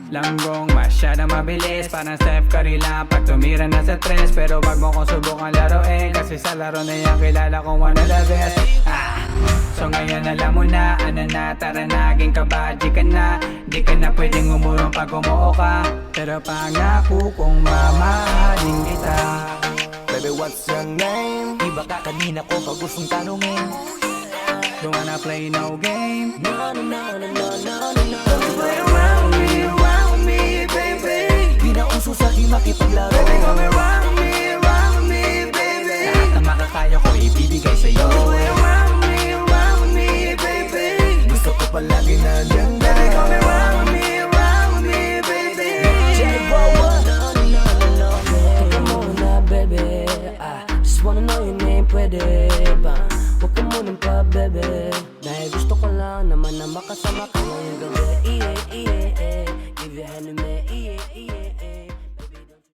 Langgong masyadong mabilis, parang Steph Curry lang pag tumira na sa tres. Pero wag mo kong subukan laruin, kasi sa laro na yan kilala kong one of the best. So ngayon alam mo na, ano na, tara naging kabadji ka na. Di ka na pwedeng umurong pag umuo ka, pero pangako kong mamahalin kita. Baby, what's your name? Iba ka kanina ko pag gustong tanungin. Don't wanna play no game. No, no, no, no, no, no, no, no. Don't play around me, baby. Di na uso sa akin makipaglaro. Baby, come around me, baby. Lahat na makakaya ko ibibigay sa'yo. Don't play around me, baby. Gusto ko palagi na dyan. Baby, come around me, baby. Teka muna, baby. Just wanna know your name, pwede ba? Huwag ka munang pa, baby. Dahil gusto ko lang naman na makasama ka ngayong gabi.